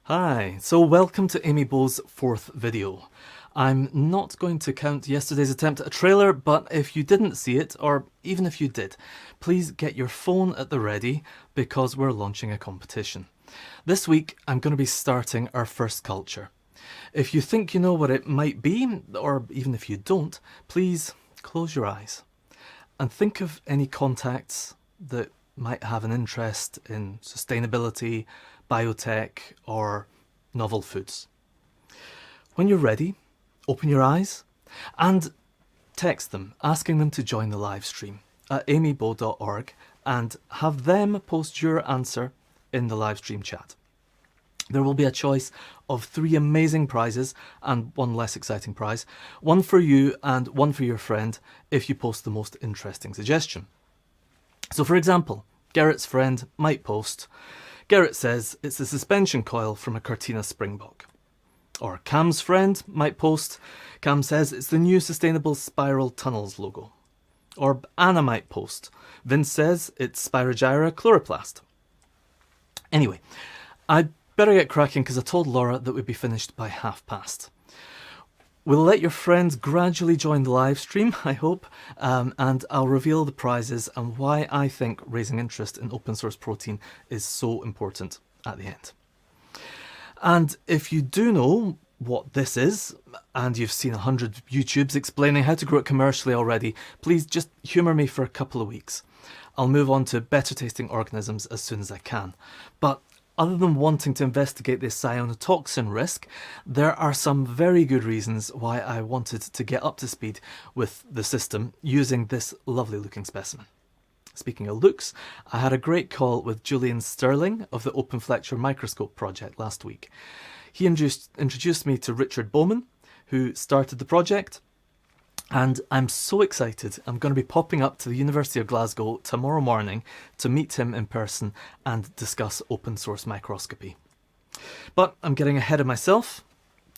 Hi, so welcome to Amy Bow's fourth video. I'm not going to count yesterday's attempt at a trailer, but if you didn't see it, or even if you did, please get your phone at the ready because we're launching a competition. This week I'm going to be starting our first culture. If you think you know what it might be, or even if you don't, please close your eyes and think of any contacts that might have an interest in sustainability, biotech, or novel foods. When you're ready, open your eyes and text them, asking them to join the live stream at amybo.org and have them post your answer in the live stream chat. There will be a choice of 3 amazing prizes and 1 less exciting prize, 1 for you and 1 for your friend if you post the most interesting suggestion. So for example, Gerrit's friend might post, Gerrit says it's a suspension coil from a Cortina Springbok. Or Cam's friend might post, Cam says it's the new Sustainable Spiral Tunnels logo. Or Anna might post, Vince says it's Spirogyra chloroplast. Anyway, I'd better get cracking because I told Laura that we'd be finished by past. We'll let your friends gradually join the live stream, I hope, and I'll reveal the prizes and why I think raising interest in open source protein is so important at the end. And if you do know what this is, and you've seen 100 YouTubes explaining how to grow it commercially already, please just humour me for a couple of weeks. I'll move on to better tasting organisms as soon as I can. But other than wanting to investigate this cyanotoxin risk, there are some very good reasons why I wanted to get up to speed with the system using this lovely looking specimen. Speaking of looks, I had a great call with Julian Sterling of the Open Fletcher Microscope project last week. He introduced me to Richard Bowman, who started the project, and I'm so excited. I'm going to be popping up to the University of Glasgow tomorrow morning to meet him in person and discuss open source microscopy. But I'm getting ahead of myself.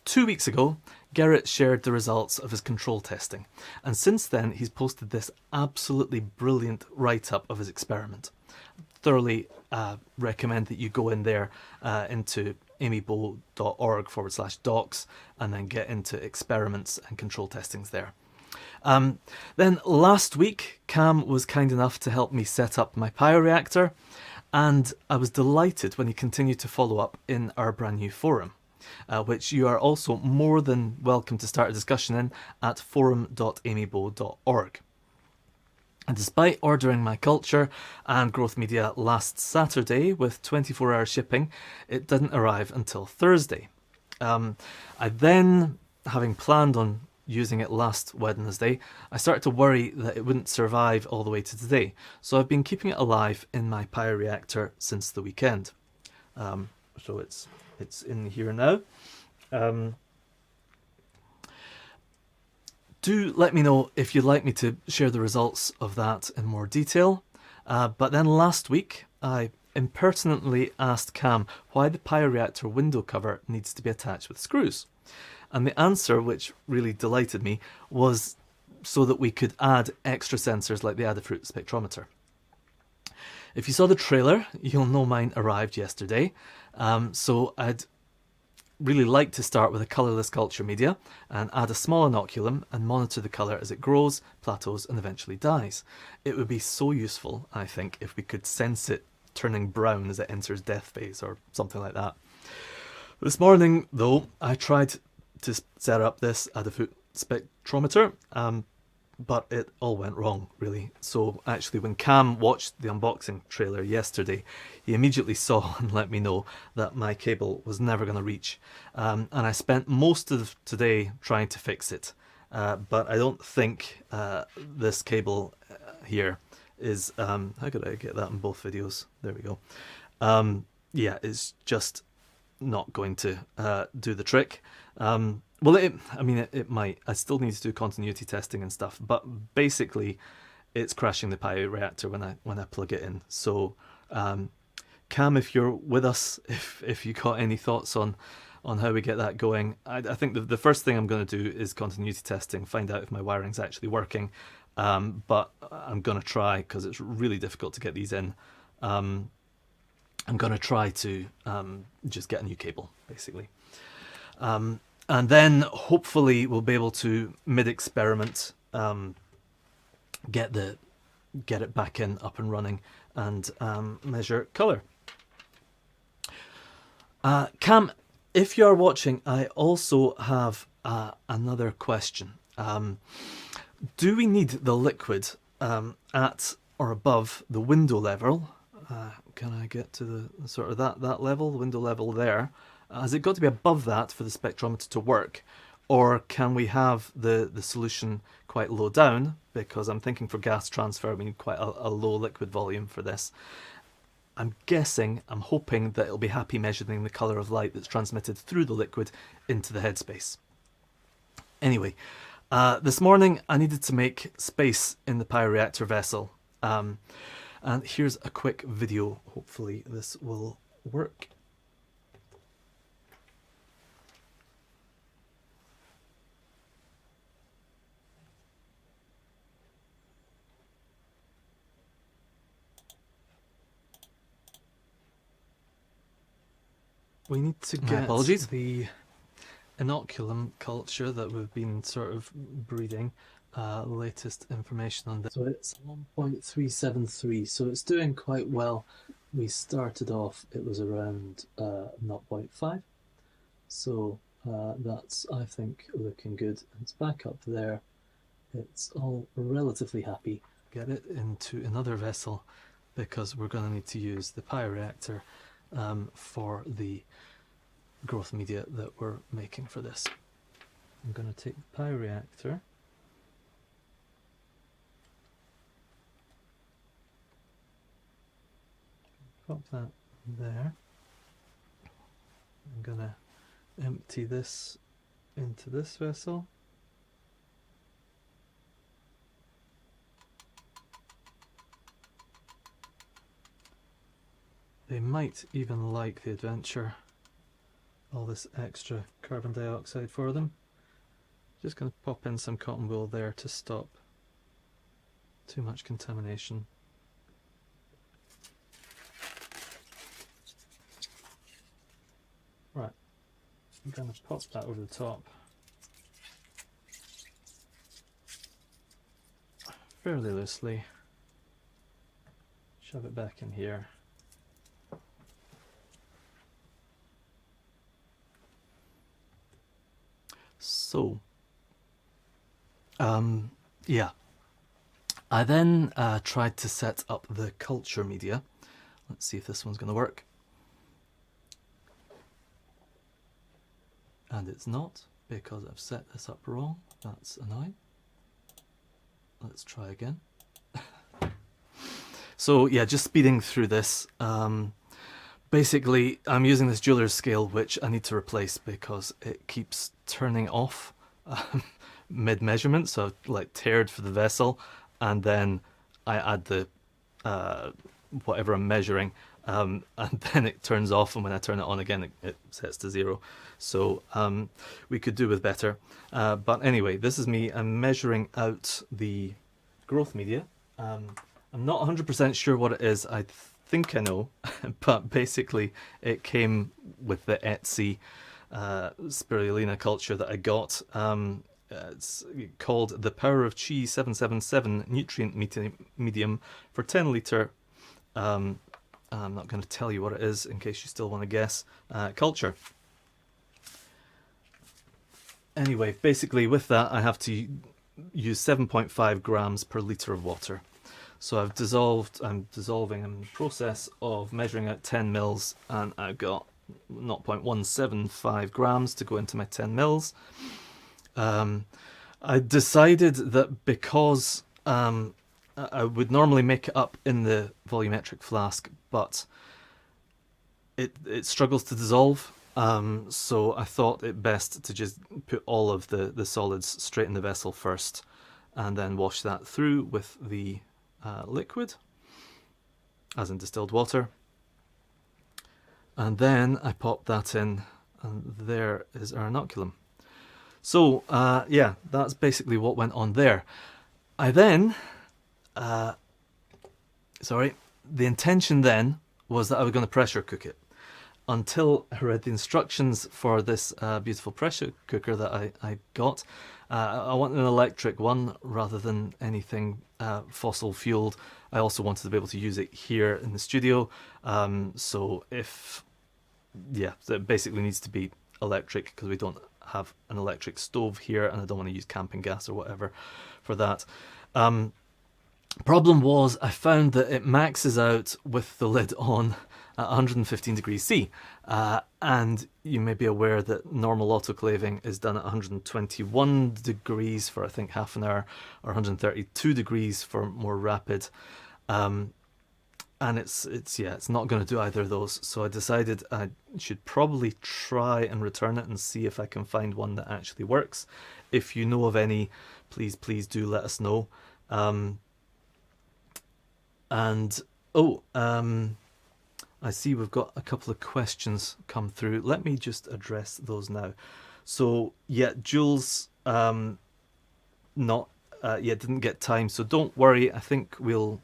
2 weeks ago, Gerrit shared the results of his control testing, and since then he's posted this absolutely brilliant write-up of his experiment. Thoroughly recommend that you go in there into amybo.org/docs and then get into experiments and control testings there. Then last week, Cam was kind enough to help me set up my bioreactor, and I was delighted when he continued to follow up in our brand new forum, which you are also more than welcome to start a discussion in at forum.amybo.org. And despite ordering my culture and growth media last Saturday with 24-hour shipping, it didn't arrive until Thursday. I then, having planned on using it last Wednesday, I started to worry that it wouldn't survive all the way to today. So I've been keeping it alive in my bioreactor since the weekend. So it's in here now. Do let me know if you'd like me to share the results of that in more detail. But then last week, I impertinently asked Cam why the bioreactor window cover needs to be attached with screws. And the answer, which really delighted me, was so that we could add extra sensors like the Adafruit spectrometer. If you saw the trailer, you'll know mine arrived yesterday. So I'd really like to start with a colourless culture media and add a small inoculum and monitor the colour as it grows, plateaus and eventually dies. It would be so useful, I think, if we could sense it turning brown as it enters death phase or something like that. This morning, though, I tried to set up this Adafruit spectrometer, but it all went wrong, really. So actually, when Cam watched the unboxing trailer yesterday, he immediately saw and let me know that my cable was never going to reach. And I spent most of today trying to fix it. But I don't think this cable here is... how could I get that in both videos? There we go. Yeah, it's just not going to do the trick. Well, it might. I still need to do continuity testing and stuff, but basically it's crashing the bioreactor when I plug it in. So Cam, if you're with us, if you got any thoughts on how we get that going, I think the first thing I'm going to do is continuity testing, find out if my wiring's actually working. But I'm going to try, because it's really difficult to get these in. I'm going to try to just get a new cable, basically. And then hopefully we'll be able to mid-experiment get it back in, up and running, and measure color. Cam, if you are watching, I also have another question. Do we need the liquid at or above the window level? Can I get to the sort of that level, the window level there? Has it got to be above that for the spectrometer to work? Or can we have the solution quite low down? Because I'm thinking for gas transfer, we need quite a low liquid volume for this. I'm hoping that it'll be happy measuring the colour of light that's transmitted through the liquid into the headspace. Anyway, this morning I needed to make space in the bioreactor vessel. And here's a quick video. Hopefully this will work. We need to get the inoculum culture that we've been sort of breeding. Latest information on this. So it's 1.373, so it's doing quite well. We started off, it was around 0.5, so that's, I think, looking good. It's back up there. It's all relatively happy. Get it into another vessel because we're going to need to use the bioreactor for the growth media that we're making for this. I'm going to take the bioreactor, pop that there. I'm going to empty this into this vessel. They might even like the adventure, all this extra carbon dioxide for them. Just going to pop in some cotton wool there to stop too much contamination. Right, I'm going to pop that over the top fairly loosely, shove it back in here. So, yeah, I then tried to set up the culture media. Let's see if this one's going to work. And it's not, because I've set this up wrong. That's annoying. Let's try again. So yeah, just speeding through this. Basically, I'm using this jeweler's scale, which I need to replace because it keeps turning off mid-measurement. So I've like tiered for the vessel, and then I add the whatever I'm measuring, and then it turns off, and when I turn it on again, it sets to 0. So we could do with better. But anyway, this is me. I'm measuring out the growth media. I'm not 100% sure what it is. I think I know, but basically it came with the Etsy spirulina culture that I got. It's called the Power of Chi 777 nutrient medium for 10 litre. I'm not going to tell you what it is in case you still want to guess. Culture. Anyway, basically with that I have to use 7.5 grams per litre of water. So I'm dissolving in the process of measuring out 10 mils, and I've got 0.175 grams to go into my 10 mils. I decided that because I would normally make it up in the volumetric flask, but it struggles to dissolve. So I thought it best to just put all of the solids straight in the vessel first, and then wash that through with the liquid, as in distilled water, and then I pop that in, and there is our inoculum. So yeah, that's basically what went on there. I then the intention then was that I was going to pressure cook it. Until I read the instructions for this beautiful pressure cooker that I got. I want an electric one rather than anything fossil fueled. I also wanted to be able to use it here in the studio. So it basically needs to be electric because we don't have an electric stove here, and I don't want to use camping gas or whatever for that. Problem was, I found that it maxes out with the lid on at 115 degrees C, and you may be aware that normal autoclaving is done at 121 degrees for I think half an hour, or 132 degrees for more rapid, and it's not going to do either of those. So I decided I should probably try and return it and see if I can find one that actually works. If you know of any, please do let us know. I see we've got a couple of questions come through. Let me just address those now. So yeah, Jules didn't get time, so don't worry. I think we'll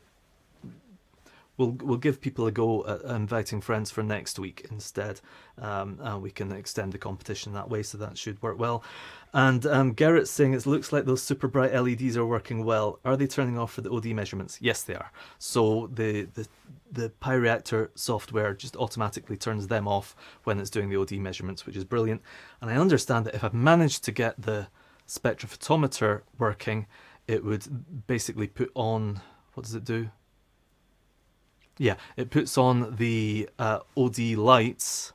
give people a go at inviting friends for next week instead, and we can extend the competition that way, so that should work well. And Garrett's saying it looks like those super bright LEDs are working well. Are they turning off for the OD measurements? Yes, they are. So the PyReactor software just automatically turns them off when it's doing the OD measurements, which is brilliant. And I understand that if I've managed to get the spectrophotometer working, it would basically put on, what does it do? Yeah, it puts on the OD lights,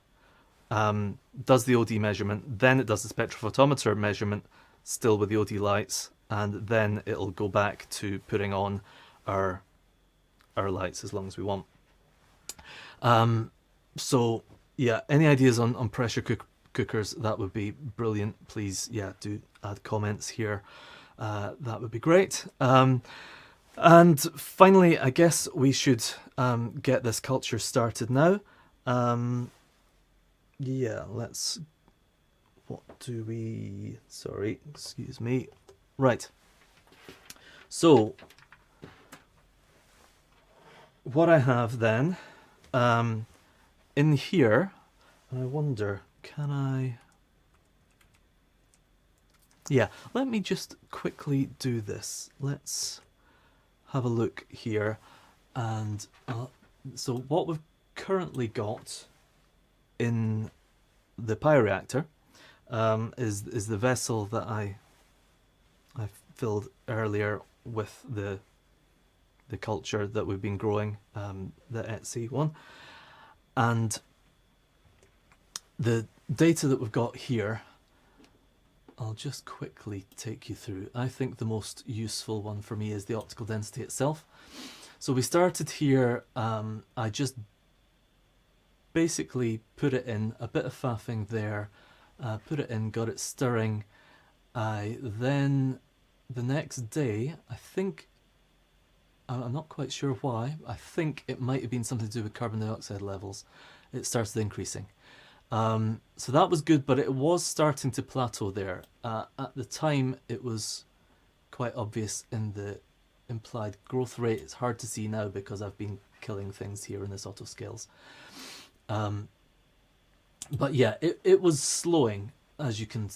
does the OD measurement, then it does the spectrophotometer measurement, still with the OD lights, and then it'll go back to putting on our lights as long as we want. So yeah, any ideas on pressure cookers, that would be brilliant. Please, yeah, do add comments here. That would be great. And finally, I guess we should get this culture started now. Sorry, excuse me. Right. So, what I have then, in here, and I wonder, can I... Yeah, let me just quickly do this. Let's have a look here, and so what we've currently got in the PyReactor is the vessel that I filled earlier with the culture that we've been growing, the Etsy one, and the data that we've got here. I'll just quickly take you through. I think the most useful one for me is the optical density itself. So we started here, I just basically put it in, a bit of faffing there, put it in, got it stirring. Then the next day, I think, I'm not quite sure why, I think it might have been something to do with carbon dioxide levels. It started increasing. So that was good, but it was starting to plateau there. At the time, it was quite obvious in the implied growth rate. It's hard to see now because I've been killing things here in this auto scales. But yeah, it was slowing, as you can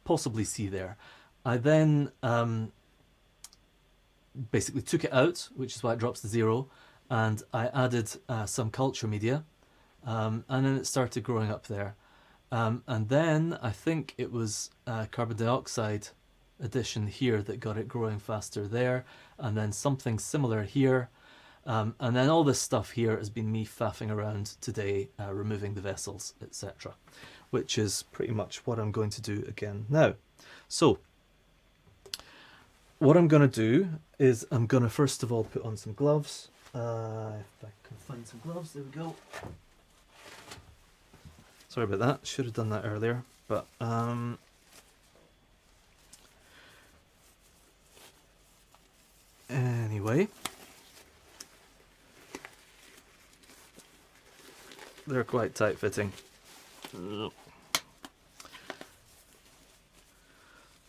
possibly see there. I then basically took it out, which is why it drops to 0, and I added some culture media. And then it started growing up there. And then I think it was carbon dioxide addition here that got it growing faster there. And then something similar here. And then all this stuff here has been me faffing around today, removing the vessels, etc. Which is pretty much what I'm going to do again now. So, what I'm going to do is I'm going to first of all put on some gloves. If I can find some gloves, there we go. Sorry about that, should have done that earlier, but anyway, they're quite tight fitting.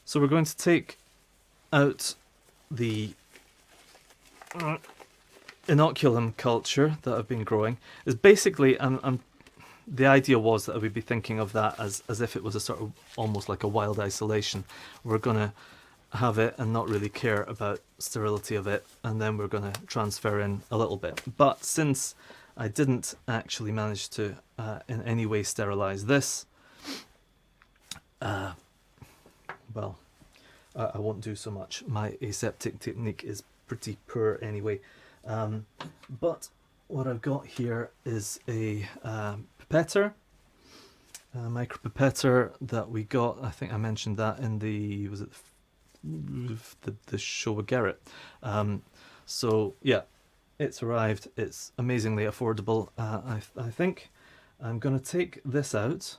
So we're going to take out the inoculum culture that I've been growing is basically, the idea was that I would be thinking of that as if it was a sort of almost like a wild isolation. We're going to have it and not really care about sterility of it, and then we're going to transfer in a little bit. But since I didn't actually manage to in any way sterilize this, well, I won't do so much. My aseptic technique is pretty poor anyway. But what I've got here is a pipetter, a micropipetter that we got. I think I mentioned that in the, was it the show with Garrett. So yeah, it's arrived. It's amazingly affordable. I think I'm going to take this out.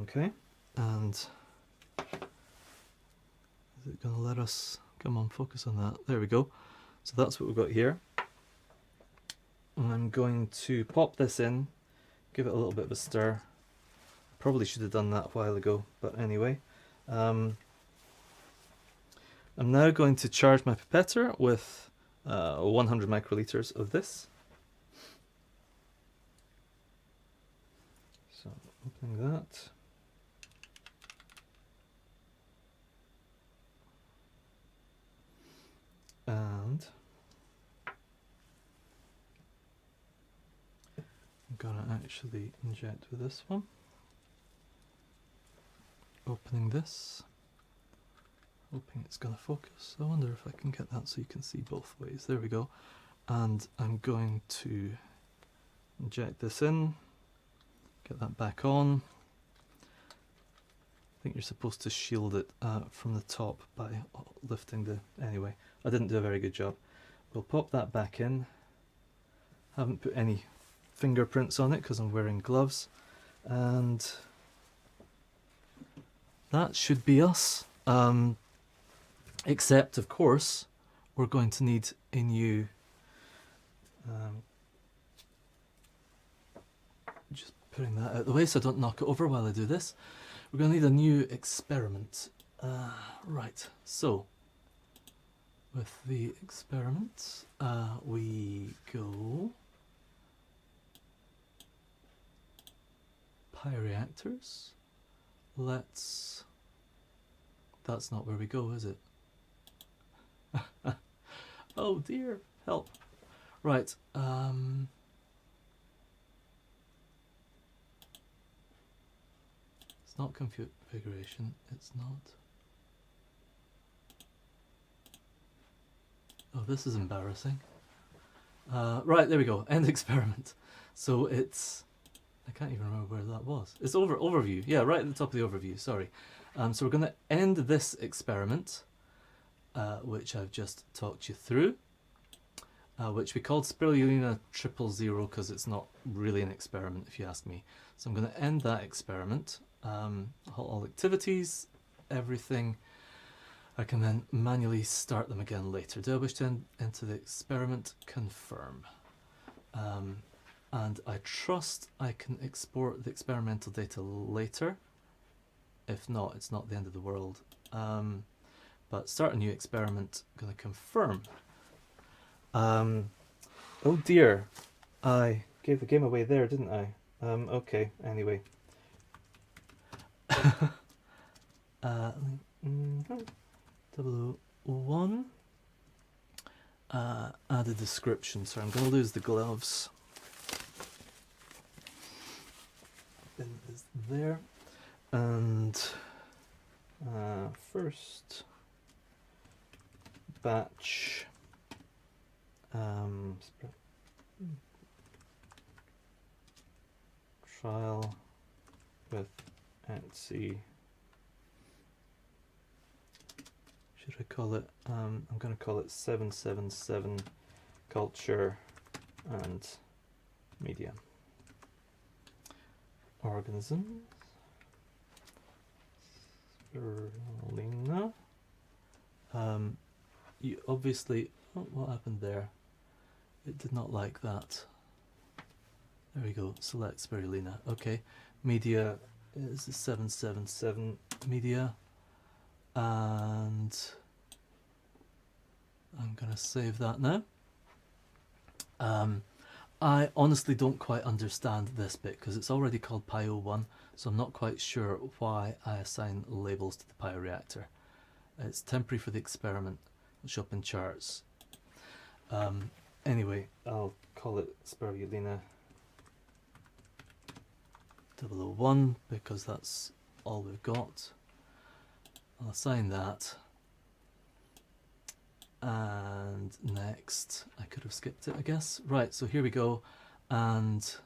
Okay, and is it going to let us, come on, focus on that, there we go. So that's what we've got here. And I'm going to pop this in, give it a little bit of a stir. Probably should have done that a while ago, but anyway. I'm now going to charge my pipetter with 100 microliters of this. So opening that. And I'm gonna actually inject with this one. Opening this, hoping it's gonna focus. I wonder if I can get that so you can see both ways. There we go. And I'm going to inject this in, get that back on. I think you're supposed to shield it from the top by lifting the, anyway, I didn't do a very good job. We'll pop that back in. Haven't put any fingerprints on it because I'm wearing gloves, and that should be us. Except of course we're going to need a new just putting that out of the way so I don't knock it over while I do this. We're going to need a new experiment. Right, so with the experiment we go bioreactors. Let's, that's not where we go, is it? Oh dear, help. Right, it's not configuration, it's not. Oh, this is embarrassing. Right, there we go, end experiment. So it's, I can't even remember where that was. It's overview, yeah, right at the top of the overview, sorry. So we're going to end this experiment, which I've just talked you through, which we called Spirulina 000 because it's not really an experiment if you ask me. So I'm going to end that experiment, all activities, everything. I can then manually start them again later. Do I wish to enter the experiment? Confirm. And I trust I can export the experimental data later. If not, it's not the end of the world. But start a new experiment, I'm going to confirm. Oh dear, I gave the game away there, didn't I? Okay, anyway. 001. Add a description. Sorry, I'm going to lose the gloves. Bin is there. And first batch trial with Etsy. Should I call it? I'm going to call it 777 culture and media organisms. Spirulina. You obviously, oh, what happened there? It did not like that. There we go, select spirulina. Okay, media is the 777 media, and I'm going to save that now. I honestly don't quite understand this bit because it's already called Pi01, so I'm not quite sure why I assign labels to the bioreactor. It's temporary for the experiment. It'll show up in charts. Anyway, I'll call it spirulina 001 because that's all we've got. I'll assign that. And next, I could have skipped it, I guess. Right, so here we go. And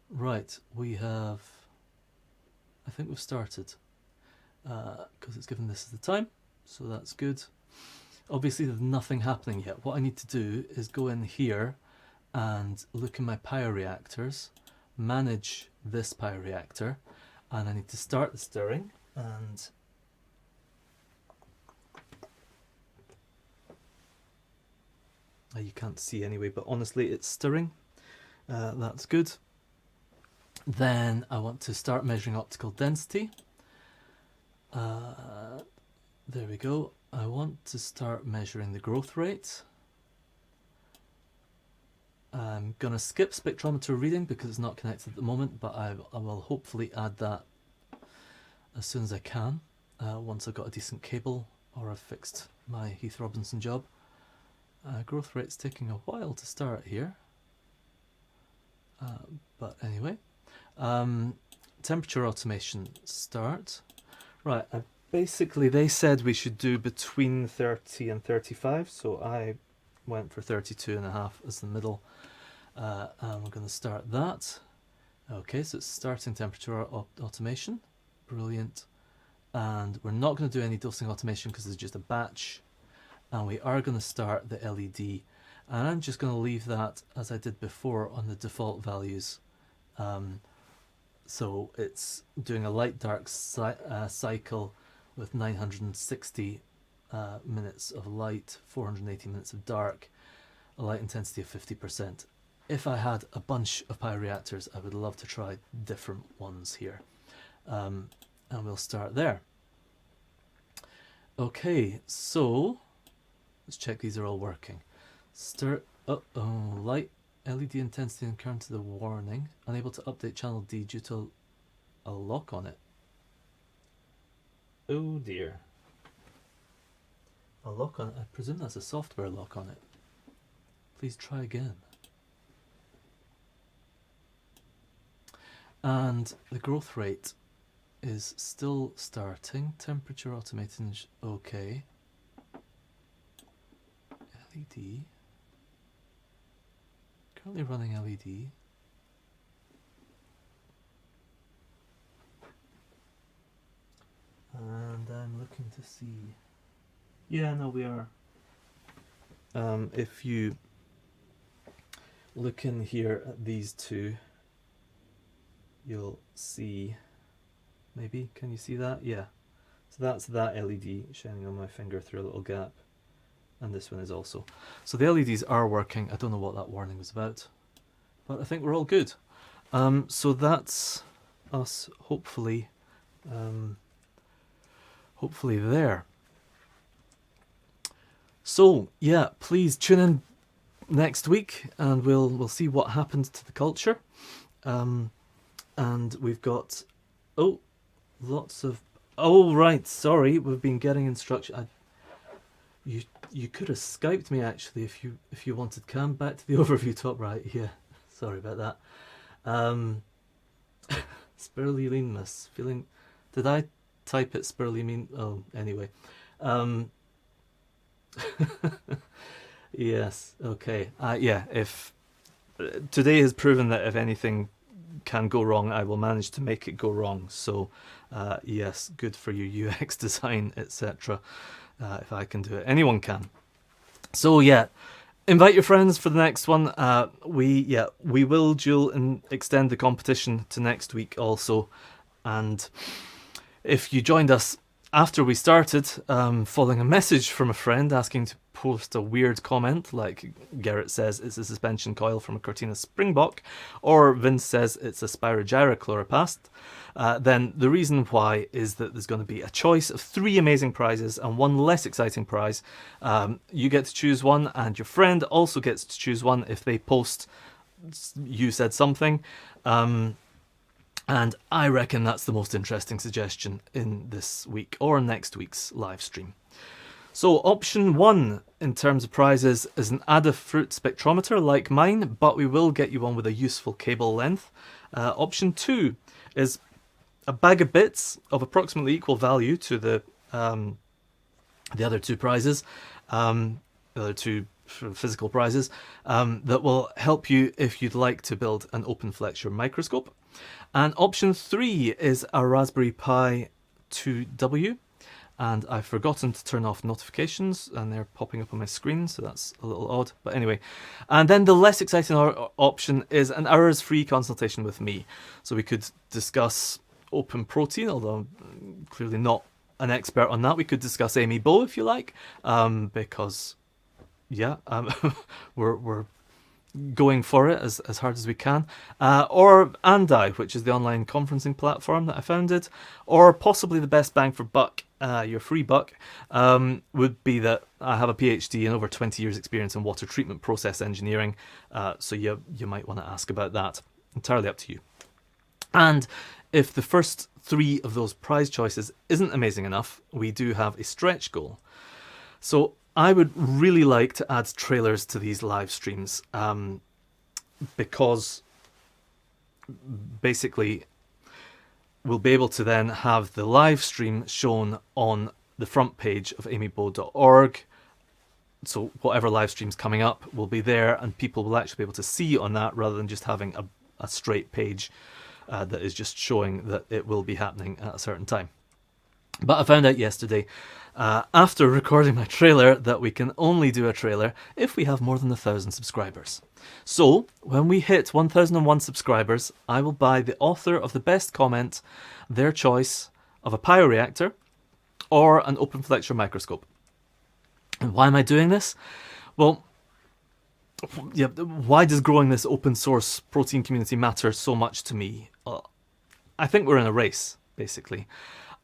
right, we have, I think we've started because it's given this as the time, so that's good. Obviously there's nothing happening yet. What I need to do is go in here and look in my bioreactors, manage this bioreactor, and I need to start the stirring. And you can't see anyway, but honestly it's stirring. That's good. Then I want to start measuring optical density. There we go. I want to start measuring the growth rate. I'm going to skip spectrometer reading because it's not connected at the moment, but I will hopefully add that as soon as I can, once I've got a decent cable or I've fixed my Heath Robinson job. Growth rate's taking a while to start here, but anyway. Temperature automation start. Right, basically they said we should do between 30 and 35, so I went for 32.5 as the middle, and we're going to start that. Okay, so it's starting temperature automation. Brilliant. And we're not going to do any dosing automation because it's just a batch. And we are going to start the LED, and I'm just going to leave that as I did before on the default values. So it's doing a light dark cycle with 960 minutes of light, 480 minutes of dark, a light intensity of 50%. If I had a bunch of bioreactors, I would love to try different ones here. And we'll start there. Okay, so let's check these are all working. Light LED intensity and current to the warning. Unable to update channel D due to a lock on it. Oh dear. A lock on it? I presume that's a software lock on it. Please try again. And the growth rate is still starting. Temperature automation is okay. LED. Currently running LED. And I'm looking to see. Yeah, no, we are. If you look in here at these two, you'll see. Maybe, can you see that? Yeah. So that's that LED shining on my finger through a little gap. And this one is also. So the LEDs are working. I don't know what that warning was about, but I think we're all good. So that's us, hopefully, hopefully there. So yeah, please tune in next week, and we'll see what happened to the culture. And we've got lots of right. Sorry, we've been getting instruction. You could have Skyped me actually if you wanted. Cam, back to the overview top right. Yeah, sorry about that. Spirulinemus. Feeling. Did I type it spiruline? Oh, anyway. Yes. Okay. Yeah. If today has proven that if anything can go wrong, I will manage to make it go wrong. So, yes, good for you, UX design, etc. If I can do it, anyone can. So yeah, invite your friends for the next one. We will dual and extend the competition to next week also. And if you joined us after we started, following a message from a friend asking to post a weird comment, like Garrett says it's a suspension coil from a Cortina Springbok, or Vince says it's a Spirogyra Chloroplast, then the reason why is that there's going to be a choice of 3 amazing prizes and 1 less exciting prize. You get to choose one, and your friend also gets to choose one if they post "you said something." And I reckon that's the most interesting suggestion in this week or next week's live stream. So option 1 in terms of prizes is an Adafruit spectrometer like mine, but we will get you one with a useful cable length. Option 2 is a bag of bits of approximately equal value to the other 2 prizes, the other 2 physical prizes, that will help you if you'd like to build an open flexure microscope. And option 3 is a Raspberry Pi 2W, and I've forgotten to turn off notifications and they're popping up on my screen, so that's a little odd, but anyway. And then the less exciting option is an hour's free consultation with me. So we could discuss open protein, although I'm clearly not an expert on that. We could discuss Amy Bow if you like, because yeah, we're going for it as hard as we can, or Andai, which is the online conferencing platform that I founded, or possibly the best bang for buck, your free buck, would be that I have a PhD and over 20 years experience in water treatment process engineering, so you might want to ask about that. Entirely up to you. And if the first 3 of those prize choices isn't amazing enough, we do have a stretch goal. So I would really like to add trailers to these live streams, because basically we'll be able to then have the live stream shown on the front page of amybow.org. So whatever live stream's coming up will be there, and people will actually be able to see on that rather than just having a straight page that is just showing that it will be happening at a certain time. But I found out yesterday, after recording my trailer, that we can only do a trailer if we have more than 1,000 subscribers. So when we hit 1,001 subscribers, I will buy the author of the best comment their choice of a bioreactor or an open flexure microscope. And why am I doing this? Well, yeah, why does growing this open source protein community matter so much to me? I think we're in a race, basically.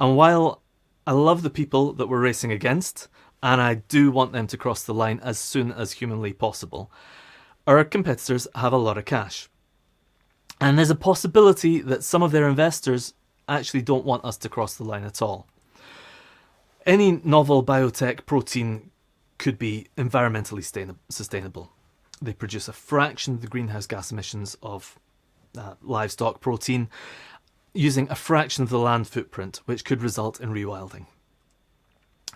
And while I love the people that we're racing against, and I do want them to cross the line as soon as humanly possible, our competitors have a lot of cash. And there's a possibility that some of their investors actually don't want us to cross the line at all. Any novel biotech protein could be environmentally sustainable. They produce a fraction of the greenhouse gas emissions of livestock protein, using a fraction of the land footprint, which could result in rewilding.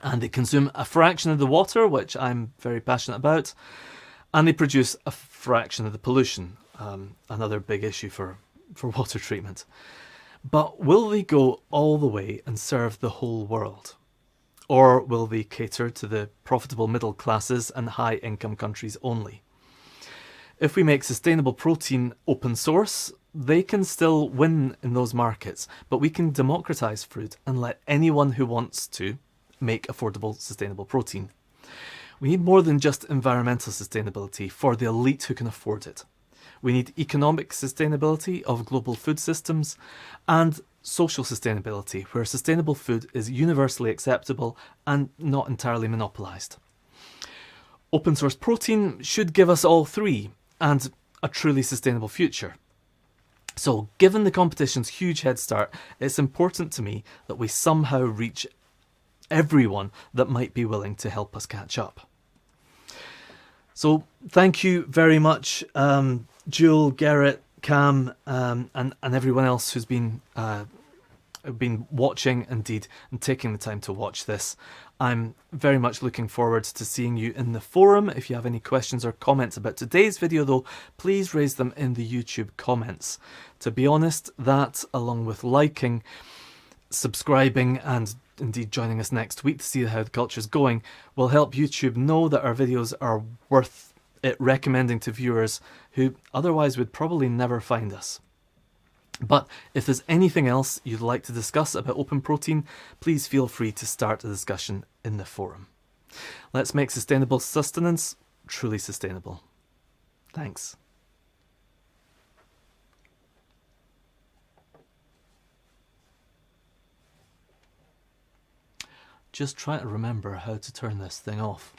And they consume a fraction of the water, which I'm very passionate about, and they produce a fraction of the pollution, another big issue for water treatment. But will they go all the way and serve the whole world? Or will they cater to the profitable middle classes and high-income countries only? If we make sustainable protein open source, they can still win in those markets, but we can democratize food and let anyone who wants to make affordable, sustainable protein. We need more than just environmental sustainability for the elite who can afford it. We need economic sustainability of global food systems and social sustainability, where sustainable food is universally acceptable and not entirely monopolized. Open source protein should give us all 3 and a truly sustainable future. So, given the competition's huge head start, it's important to me that we somehow reach everyone that might be willing to help us catch up. So, thank you very much, Jewel, Garrett, Cam, and everyone else who's been watching, indeed, and taking the time to watch this. I'm very much looking forward to seeing you in the forum. If you have any questions or comments about today's video, though, please raise them in the YouTube comments. To be honest, that, along with liking, subscribing, and indeed joining us next week to see how the culture's going, will help YouTube know that our videos are worth it recommending to viewers who otherwise would probably never find us. But if there's anything else you'd like to discuss about open protein, please feel free to start a discussion in the forum. Let's make sustainable sustenance truly sustainable. Thanks. Just try to remember how to turn this thing off.